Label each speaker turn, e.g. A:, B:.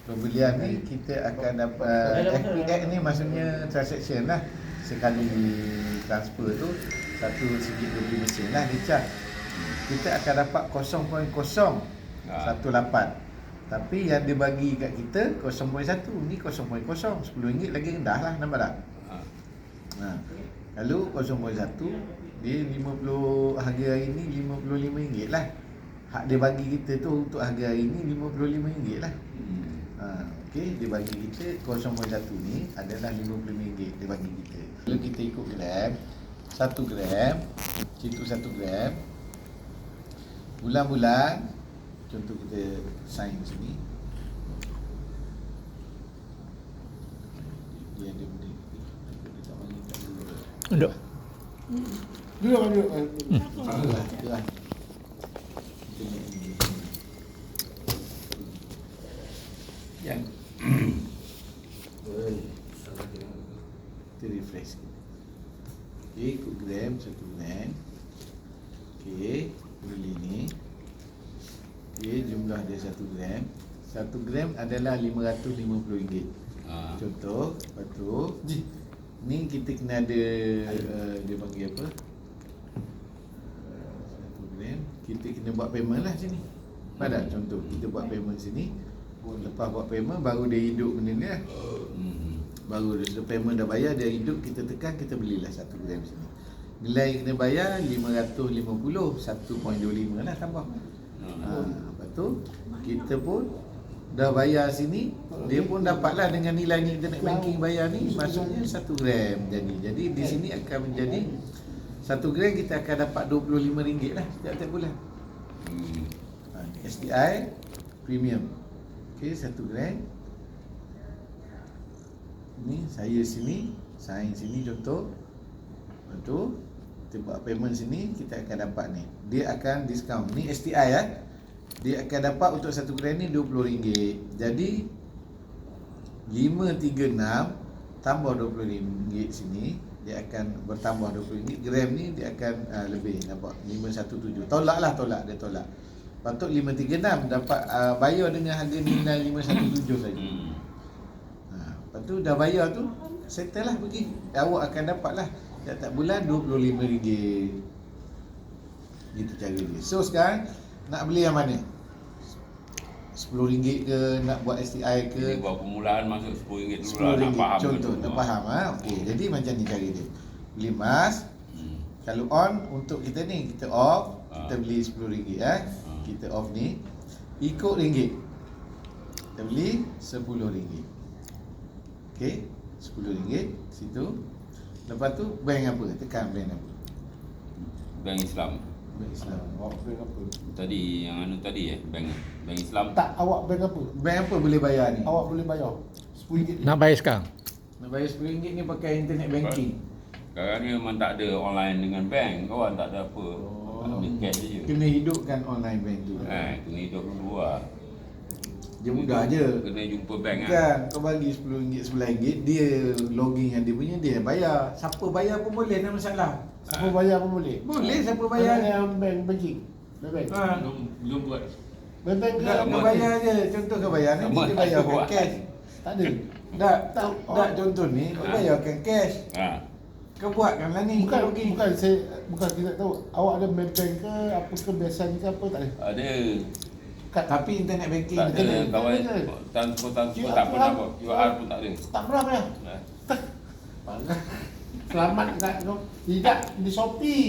A: Pembelian ni kita akan dapat FPX ni maksudnya transaction lah. Sekali transfer tu RM1 dia beli mesin lah dia charge. Kita akan dapat 0.018. Tapi yang dia bagi kat kita 0.1 ni 0.0 RM10 lagi rendah lah, nampak tak? Kalau 0.1 dia 50 harga hari ni RM55 lah. Hak dia bagi kita tu untuk harga hari ni RM55 lah. Okey, dia bagi kita 0.1 ni adalah RM55 dia bagi kita. Kalau kita ikut gram, 1 gram, situ 1 gram. Bulan-bulan, contoh kita sign sini. Dia ada benda. Dia tak bagi kat dulu.
B: Duduk.
A: Duduk. Yang kita refresh. Okey, ikut gram, 1 gram. Okey, beli ni. Okey, jumlah dia 1 gram. 1 gram adalah RM550. Contoh, lepas tu ni kita kena ada dia panggil apa? 1 gram. Kita kena buat payment lah sini. Pada contoh kita buat payment sini. Lepas buat payment baru dia hidup benda ni lah. Baru dia payment dah bayar, dia hidup, kita tekan, kita belilah 1 gram sini. Nilai kena bayar RM550, 1.25 lah tambah. Lepas tu kita pun dah bayar sini, dia pun dapatlah dengan nilai ni internet banking bayar ni, maksudnya 1 gram jadi. Jadi di sini akan menjadi 1 gram kita akan dapat RM25 lah setiap bulan. STI premium. Okey, 1 gram. Ni saya sini, sign sini contoh. Lepas tu kita buat payment sini, kita akan dapat ni. Dia akan diskaun. Ni STI lah. Dia akan dapat untuk 1 gram ni RM20. Jadi 536 tambah RM20 sini, dia akan bertambah RM20. Gram ni dia akan lebih, nampak 517. Tolak. Dia tolak. Patut 536 dapat bayar dengan harga nilai 517 saja. Lepas tu dah bayar tu, settle lah pergi. Awak akan dapat lah setiap bulan RM25. Gitu cara dia. So sekarang nak beli yang mana? RM10 ke, nak buat STI ke?
C: Buat permulaan masuk RM10 dulu lah, nak faham.
A: Contoh, nak faham Okey, jadi macam ni cara dia. Beli emas. Kalau on untuk kita ni, kita off, kita beli RM10 kita off ni, ikut ringgit. Kita beli RM10. Okey, RM10 situ. Lepas tu bank apa? Tekan bank apa?
C: Bank Islam.
A: Bank Islam.
D: Awak bank apa?
C: Tadi yang tadi bank Islam.
D: Tak, awak bank apa?
A: Bank apa boleh bayar ni?
D: Awak boleh bayar RM10 ni.
B: Nak bayar sekarang?
A: Nak bayar RM10 ni pakai internet banking.
C: Sekarang ni memang tak ada online dengan bank. Kawan tak ada apa. Ada cash je.
A: Kena hidupkan online bank tu.
C: Kena hidup dulu lah.
A: Dia mudah je.
C: Kena jumpa bank
A: Kan, kau bagi RM10, RM11, dia login yang dia punya, dia bayar. Siapa bayar pun boleh, tak masalah.
D: Siapa bayar pun boleh?
A: Boleh, siapa bayar.
D: Yang bank banking. Bank.
C: Belum buat.
D: Bank ke
A: Tak, kau bayar je. Contoh kau bayar, nanti dia bayarkan cash.
D: Tak ada.
A: Tak, contoh ni, kau bayarkan cash. Kau buatkanlah ni.
D: Bukan kita tahu. Awak ada bank ke apa ke biasanya ke apa tak ada?
C: Ada.
A: Tapi internet banking
C: Tak ada
A: ada.
C: kawan transfer tak pernah buat. QR pun tak ada.
D: Tak pernah ya? Selamat kat kau. Tidak, di Shopee.